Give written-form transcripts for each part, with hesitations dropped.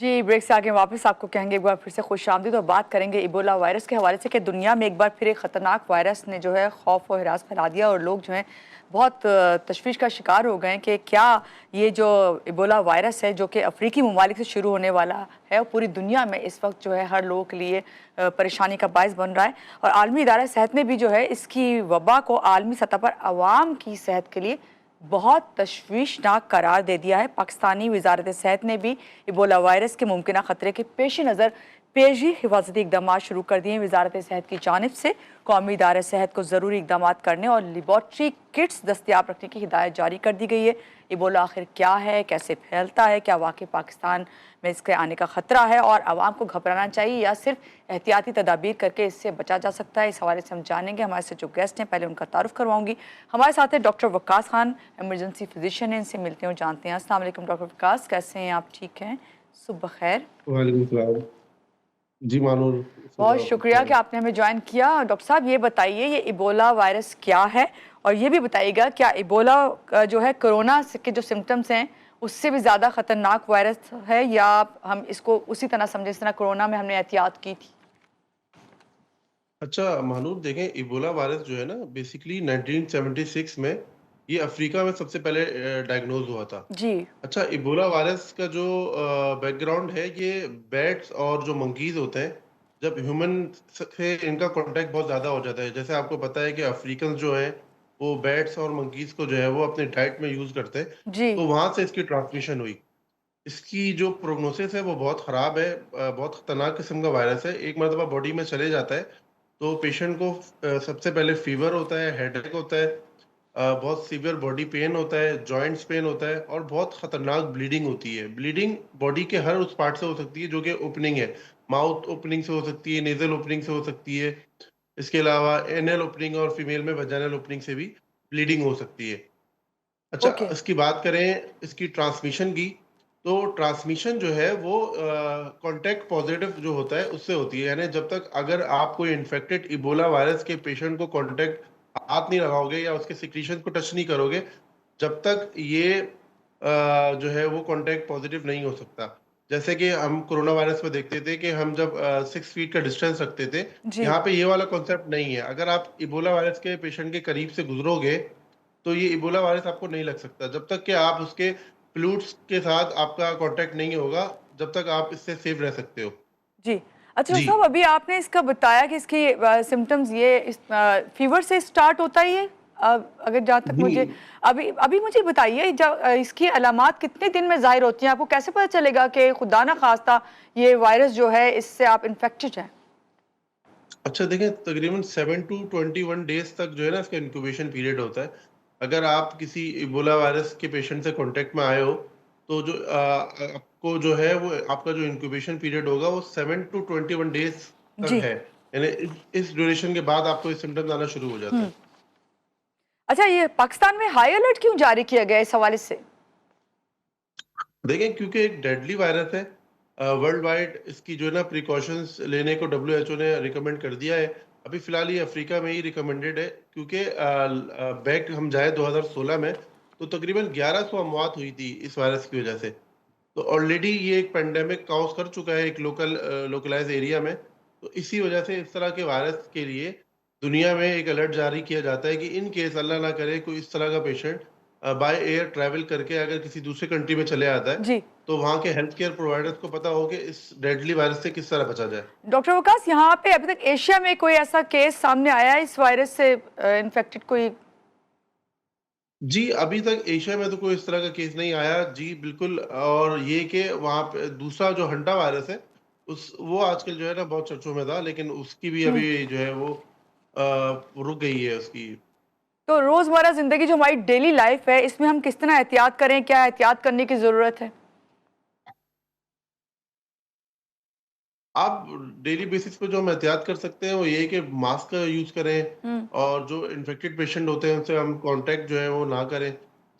जी, break से आगे वापस आपको कहेंगे एक बार फिर से खुशामदीद और बात करेंगे इबोला वायरस के हवाले से कि दुनिया में एक बार फिर एक ख़तरनाक वायरस ने जो है खौफ और हिरास फैला दिया और लोग जो हैं बहुत तशवीश का शिकार हो गए हैं कि क्या ये जो इबोला वायरस है जो कि अफ्रीकी ममालिक से शुरू होने वाला है और पूरी दुनिया में इस वक्त जो है हर लोगों के लिए परेशानी का बायस बन रहा है। और आलमी इदारा सेहत ने भी जो है इसकी वबा को आलमी सतह पर आवाम की सेहत के लिए बहुत तशवीशनाक करार दे दिया है। पाकिस्तानी वजारत सेहत ने भी इबोला वायरस के मुमकिन ख़तरे के पेश नज़र पेशी हिफाजती इकदाम शुरू कर दिए हैं। वजारत सेहत की जानिब से कौमी इदारे सेहत को ज़रूरी इकदाम करने और लेबॉर्ट्री किट्स दस्तियाब रखने की हिदायत जारी कर दी गई है। इबोला आखिर क्या है, कैसे फैलता है, क्या वाकई पाकिस्तान में इसके आने का ख़तरा है और आवाम को घबराना चाहिए या सिर्फ एहतियाती तदाबीर करके इससे बचा जा सकता है, इस हवाले से हम जानेंगे। हमारे साथ जो गेस्ट हैं पहले उनका तारुफ करवाऊंगी। हमारे साथ है डॉक्टर वक्कास खान, एमरजेंसी फिजिशियन है, इनसे मिलते हैं और जानते हैं। अस्सलाम वालेकुम डॉक्टर वक्कास, कैसे हैं आप? ठीक हैं? सुबह खैर। वालेकुम सलाम। जी मानूर, बहुत सुबह शुक्रिया कि खैर। आपने हमें ज्वाइन किया। डॉक्टर साहब ये बताइए ये इबोला वायरस क्या है और ये भी बताइएगा क्या इबोला जो है कोरोना के जो सिम्टम्स हैं उससे भी ज़्यादा ख़तरनाक वायरस है या हम इसको उसी तरह समझें जिस तरह कोरोना में हमने एहतियात की थी? अच्छा मानूर, देखें, इबोला वायरस जो है ना, बेसिकली 1976 में ये अफ्रीका में सबसे पहले डायग्नोज हुआ था। जी। अच्छा, इबोला वायरस का जो बैकग्राउंड है, ये बैट्स और जो मंकीज होते हैं, जब ह्यूमन से इनका कांटेक्ट बहुत ज्यादा हो जाता है। जैसे आपको पता है कि अफ्रीकन जो है वो बैट्स और मंकीज को जो है वो अपने डाइट में यूज करते हैं, जी। तो वहां से इसकी ट्रांसमिशन हुई। इसकी जो प्रोग्नोसिस है वो बहुत खराब है। बहुत खतरनाक किस्म का वायरस है। एक मरतबा बॉडी में चले जाता है तो पेशेंट को सबसे पहले फीवर होता है, हेडेक होता है, बहुत सीवियर बॉडी पेन होता है, जॉइंट्स पेन होता है और बहुत खतरनाक ब्लीडिंग होती है। ब्लीडिंग बॉडी के हर उस पार्ट से हो सकती है जो कि ओपनिंग है। माउथ ओपनिंग से हो सकती है, नेजल ओपनिंग से हो सकती है। इसके अलावा एनल ओपनिंग और फीमेल में वजाइनल ओपनिंग से भी ब्लीडिंग हो सकती है। अच्छा, ओके। इसकी बात करें इसकी ट्रांसमिशन की, तो ट्रांसमिशन जो है वो कांटेक्ट पॉजिटिव जो होता है उससे होती है। यानी जब तक अगर आप कोई इन्फेक्टेड इबोला वायरस के पेशेंट को कांटेक्ट हाथ नहीं लगाओगे या उसके सिक्रीशन को टच नहीं करोगे, जब तक ये जो है वो कांटेक्ट पॉजिटिव नहीं हो सकता। जैसे कि हम कोरोना वायरस में देखते थे कि हम जब 6 फीट का डिस्टेंस रखते थे, जी। यहाँ पे ये वाला कॉन्सेप्ट नहीं है। अगर आप इबोला वायरस के पेशेंट के करीब से गुजरोगे तो ये इबोला वायरस आपको नहीं लग सकता, जब तक कि आप उसके फ्लूइड्स के साथ आपका कांटेक्ट नहीं होगा, जब तक आप इससे सेफ रह सकते हो। जी। अच्छा डॉक्टर जी। साहब अभी आपने इसका बताया कि इसकी सिम्टम्स ये इस फीवर से स्टार्ट होता ही है। अगर जहाँ तक जी। मुझे अभी अभी मुझे बताइए जब इसकी अलामात कितने दिन में ज़ाहिर होती हैं? आपको कैसे पता चलेगा कि खुदा ना खास्ता ये वायरस जो है इससे आप इन्फेक्टेड हैं? अच्छा, देखें, तकरीबन 7 to 21 डेज तक जो है ना इसका इंक्यूबेशन पीरियड होता है। अगर आप किसी इबोला वायरस के पेशेंट से कांटेक्ट में आए हो, तो जो आपको जो है वो आपका जो इंक्यूबेशन पीरियड होगा वो 7 to 21 डेज तक जी। है। यानी इस ड्यूरेशन के बाद आपको ये सिम्टम्स आना शुरू हो जाते हुँ। हैं। अच्छा ये पाकिस्तान में हाई अलर्ट क्यों जारी किया गया है इस हवाले से? देखें, क्योंकि एक डेडली वायरस है, वर्ल्ड वाइड इसकी जो है ना प्रिकॉशंस लेने को डब्ल्यूएचओ ने रिकमेंड कर दिया है। अभी फिलहाल ये अफ्रीका में ही रिकमेंडेड है, क्योंकि बैक हम जाए 2016 में, तो तकरीबन 1100 अमवात हुई थी इस वायरस की वजह से। तो ऑलरेडी ये एक पेंडेमिक काउज कर चुका है एक लोकलाइज एरिया में। तो इसी वजह से इस तरह के वायरस के लिए दुनिया में एक अलर्ट जारी किया जाता है कि इन केस अल्लाह ना करे कोई इस तरह का पेशेंट बाय एयर ट्रैवल करके अगर किसी दूसरे कंट्री में चले आता है, जी। तो वहाँ के हेल्थ केयर प्रोवाइडर्स को पता हो कि इस डेडली वायरस से किस तरह बचा जाए। डॉक्टर वकास यहाँ पे अभी तक एशिया में कोई ऐसा केस सामने आया है इस वायरस से इन्फेक्टेड कोई? जी, अभी तक एशिया में तो कोई इस तरह का केस नहीं आया जी, बिल्कुल। और ये कि वहाँ पे दूसरा जो हंटा वायरस है, उस वो आजकल जो है ना बहुत चर्चों में था, लेकिन उसकी भी हुँ। अभी जो है वो रुक गई है उसकी। तो रोज़मर्रा ज़िंदगी जो हमारी डेली लाइफ है, इसमें हम किस तरह एहतियात करें? क्या एहतियात करने की ज़रूरत है? आप डेली बेसिस पे जो हम एहतियात कर सकते हैं वो ये है कि मास्क का यूज करें, हुँ। और जो इन्फेक्टेड पेशेंट होते हैं उनसे हम कांटेक्ट जो है वो ना करें।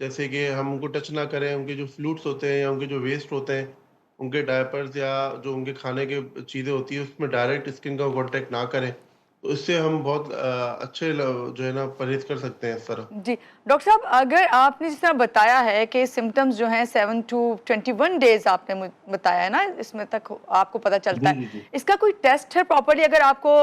जैसे कि हम उनको टच ना करें, उनके जो फ्लूइड्स होते हैं या उनके जो वेस्ट होते हैं, उनके डायपर्स या जो उनके खाने के चीज़ें होती है उसमें डायरेक्ट स्किन का कांटेक्ट ना करें। तो इससे हम बहुत अच्छे जो है ना परहेज कर सकते हैं इस तरह। जी, डॉक्टर साहब अगर आपने जिस तरह बताया है कि सिम्पटम्स जो हैं 7 टू 21 डेज़ आपने बताया है ना, इसमें तक आपको पता चलता जी, है। जी, जी। इसका कोई टेस्ट है प्रॉपर्ली अगर आपको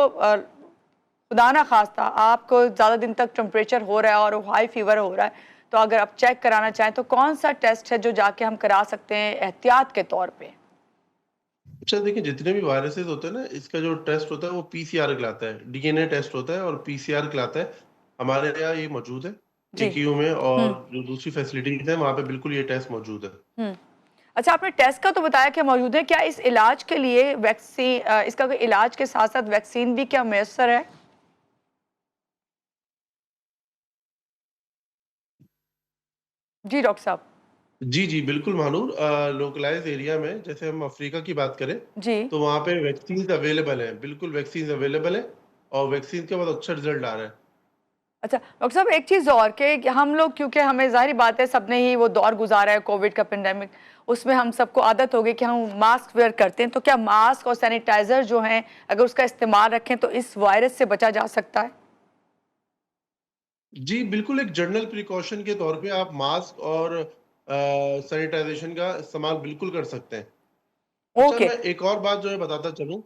खुदा ना खास्ता आपको ज़्यादा दिन तक टेम्परेचर हो रहा है और हाई फीवर हो रहा है, तो अगर आप चेक कराना चाहें तो कौन-सा टेस्ट है जो जाके हम करा सकते हैं एहतियात के तौर पे? अच्छा देखिए, जितने भी वायरसेस होते हैं ना, इसका जो टेस्ट होता है वो पीसीआर कहलाता है। डीएनए टेस्ट होता है और पीसीआर कहलाता है। हमारे यहाँ ये मौजूद है जी। एकीयू में, और हुँ, जो दूसरी फैसिलिटीज़ हैं वहाँ पे बिल्कुल ये टेस्ट मौजूद है। हुँ। अच्छा आपने टेस्ट का तो बताया कि मौजूद है, क्या इस इलाज के लिए इसका कोई इलाज के साथ-साथ वैक्सीन भी क्या मुयस्सर है? जी, डॉक्टर साहब। जी, जी, बिल्कुल महानूर। लोकलाइज़्ड एरिया में जैसे हम अफ्रीका की बात करें, जी। तो वहाँ पे वैक्सीन्स अवेलेबल हैं, बिल्कुल वैक्सीन्स अवेलेबल हैं और वैक्सीन का बहुत अच्छा रिज़ल्ट आ रहा है। अच्छा, डॉक्टर साहब एक चीज़ और कि हम लोग क्योंकि हमें ज़ाहिर बात है सबने ही वो दौर गुज़ारा है कोविड का पैंडेमिक, उसमें हम सबको आदत हो गई कि हम मास्क वेयर करते हैं, तो क्या मास्क और सैनिटाइज़र जो हैं, अगर उसका इस्तेमाल रखें तो इस वायरस से बचा जा सकता है? जी, बिल्कुल एक जनरल प्रिकॉशन के तौर पे आप मास्क और सैनिटाइज़ेशन का इस्तेमाल बिल्कुल कर सकते हैं। अच्छा, ओके। मैं एक और बात जो है बताता चलूँ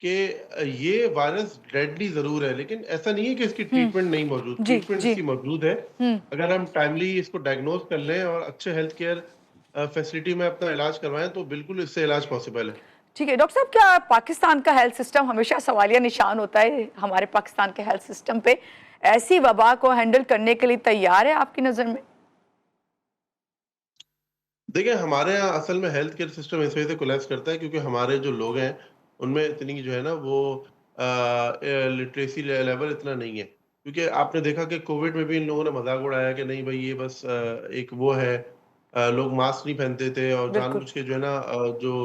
कि ये वायरस डेडली ज़रूर है, लेकिन ऐसा नहीं है कि इसकी हुँ, ट्रीटमेंट नहीं मौजूद, जी, ट्रीटमेंट जी। इसकी मौजूद है। हुँ, अगर हम टाइमली इसको डायग्नोज़ कर लें और अच्छे हेल्थ केयर फैसिलिटी में अपना इलाज करवाएँ, तो बिल्कुल इससे इलाज पॉसिबल है। ठीक है। डॉक्टर साहब क्या पाकिस्तान का हेल्थ सिस्टम हमेशा सवालिया निशान होता है हमारे पाकिस्तान के हेल्थ सिस्टम पे, ऐसी वबा को हैंडल करने के लिए तैयार है आपकी नज़र में? देखिए, हमारे यहाँ असल में हेल्थ केयर सिस्टम इस वजह से कोलैप्स करता है क्योंकि हमारे जो लोग हैं, उनमें इतनी जो है ना वो लिटरेसी लेवल इतना नहीं है। क्योंकि आपने देखा कि कोविड में भी इन लोगों ने मज़ाक उड़ाया कि नहीं भई ये बस एक वो है, लोग मास्क नहीं पहनते थे और बिल्कुल। जानबूझ के जो है ना जो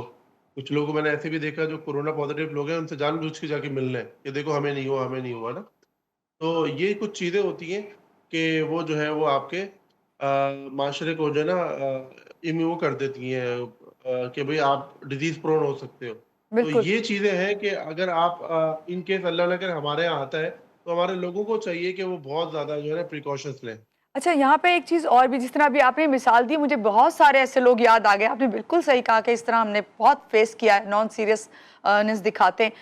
कुछ लोगों को मैंने ऐसे भी देखा जो कोरोना पॉज़िटिव लोग हैं, उनसे जानबूझ के जाके मिल रहे हैं कि देखो हमें नहीं हुआ, हमें नहीं हुआ ना। तो ये कुछ चीज़ें होती हैं कि वो जो है वो आपके माशरे को जो है ना वो कर देती हैं कि भई आप डिज़ीज़ प्रोन हो सकते हो। तो बिल्कुल। ये चीज़ें हैं कि अगर आप इन केस अल्लाह ना करे हमारे यहाँ आता है, तो हमारे लोगों को चाहिए कि वो बहुत ज़्यादा जो है ना प्रिकॉशंस लें। अच्छा, यहाँ पे एक चीज़ और भी जिस तरह अभी आपने मिसाल दी मुझे बहुत सारे ऐसे लोग याद आ गए। आपने बिल्कुल सही कहा कि इस तरह हमने बहुत फेस किया है, नॉन सीरियस नेस दिखाते हैं।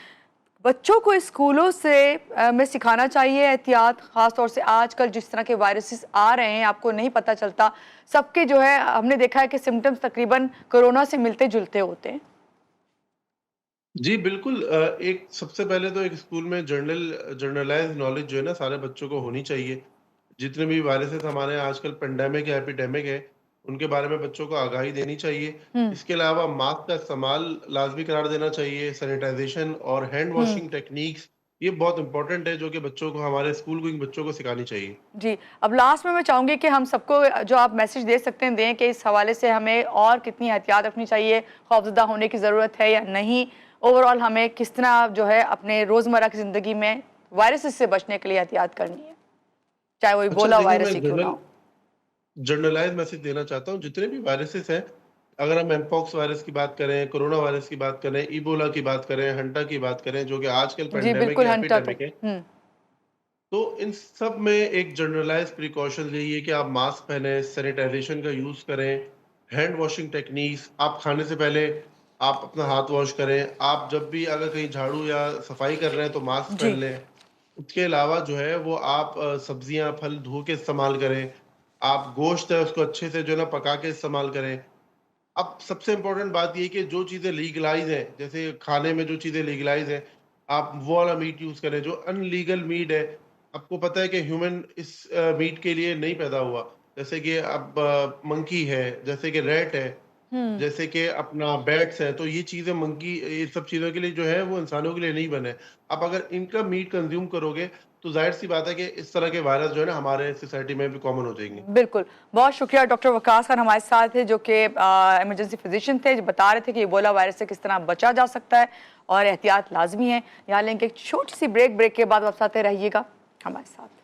बच्चों को स्कूलों से में सिखाना चाहिए एहतियात, ख़ास तौर से आजकल जिस तरह के वायरसेस आ रहे हैं आपको नहीं पता चलता। सबके जो है हमने देखा है कि सिम्पटम्स तकरीबन कोरोना से मिलते-जुलते होते हैं। जी, बिल्कुल। एक सबसे पहले तो एक स्कूल में जर्नलाइज़्ड नॉलेज जो है ना सारे बच्चों को होनी चाहिए। जितने भी वायरसेस हमारे यहाँ आजकल पेंडेमिक या एपिडेमिक है, उनके बारे में बच्चों को आगाही देनी चाहिए। हुँ, इसके अलावा मास्क का इस्तेमाल लाज़मी करार देना चाहिए, सैनिटाइज़ेशन और हैंड हुँ। वॉशिंग टेक्नीक्स ये बहुत इम्पोर्टेंट है जो कि बच्चों को हमारे स्कूल गोइंग बच्चों को सिखानी चाहिए। जी, अब लास्ट में मैं चाहूँगी कि हम सबको जो आप मैसेज दे सकते हैं दें कि इस हवाले से हमें और कितनी एहतियात रखनी चाहिए, खौफज़दा होने की ज़रूरत है या नहीं? ओवरऑल हमें किस तरह जो है अपने रोज़मर्रा की ज़िंदगी में वायरसेस से बचने के लिए एहतियात करनी है, चाहे वो अच्छा इबोला देखिए, मैं वायरस ही क्यों ना हो? जनरलाइज़ मैसेज देना चाहता हूँ, जितने भी वायरसेस हैं, अगर हम एमपॉक्स वायरस की बात करें, कोरोना वायरस की बात करें, इबोला की बात करें, हंटा की बात करें, जो कि आजकल जी, पेंडेमिक बिल्कुल या हंटा तो एपिडेमिक है, हुँ, तो इन सब में एक जनरलाइज़्ड प्रिकॉशंस यही है कि आप मास्क पहनें, सैनिटाइज़ेशन का यूज़ करें, हैंड वॉशिंग टेक्नीक्स, आप खाने से पहले आप अपना हाथ वॉश करें, आप जब भी अगर कहीं झाड़ू या सफाई कर रहे हैं तो मास्क जी। पहन लें। उसके अलावा जो है वो आप सब्जियाँ, फल धो के इस्तेमाल करें। आप गोश्त है उसको अच्छे से जो है ना पका के इस्तेमाल करें। अब सबसे इम्पोर्टेंट बात ये है कि जो चीज़ें लीगलाइज़ हैं, जैसे खाने में जो चीज़ें लीगलाइज़ हैं, आप वो वाला मीट यूज़ करें। जो अनलीगल मीट है, आपको पता है कि ह्यूमन इस मीट के लिए नहीं पैदा हुआ। जैसे कि अब मंकी है, जैसे कि रैट है, हुँ। जैसे कि अपना बैट्स है, तो ये चीज़ें मंकी ये सब चीज़ों के लिए जो है वो इंसानों के लिए नहीं बने। आप अगर इनका मीट कंज़्यूम करोगे, तो ज़ाहिर-सी बात है कि इस तरह के वायरस जो है ना हमारे सोसाइटी में भी कॉमन हो जाएँगे। बिल्कुल, बहुत शुक्रिया डॉक्टर वकास खान हमारे साथ थे जो कि इमरजेंसी फिजिशियन थे, जो बता रहे थे कि इबोला वायरस से किस तरह बचा जा सकता है और एहतियात लाज़मी है। यहाँ लेंगे एक छोटी-सी ब्रेक के बाद वापस आते रहिएगा हमारे साथ।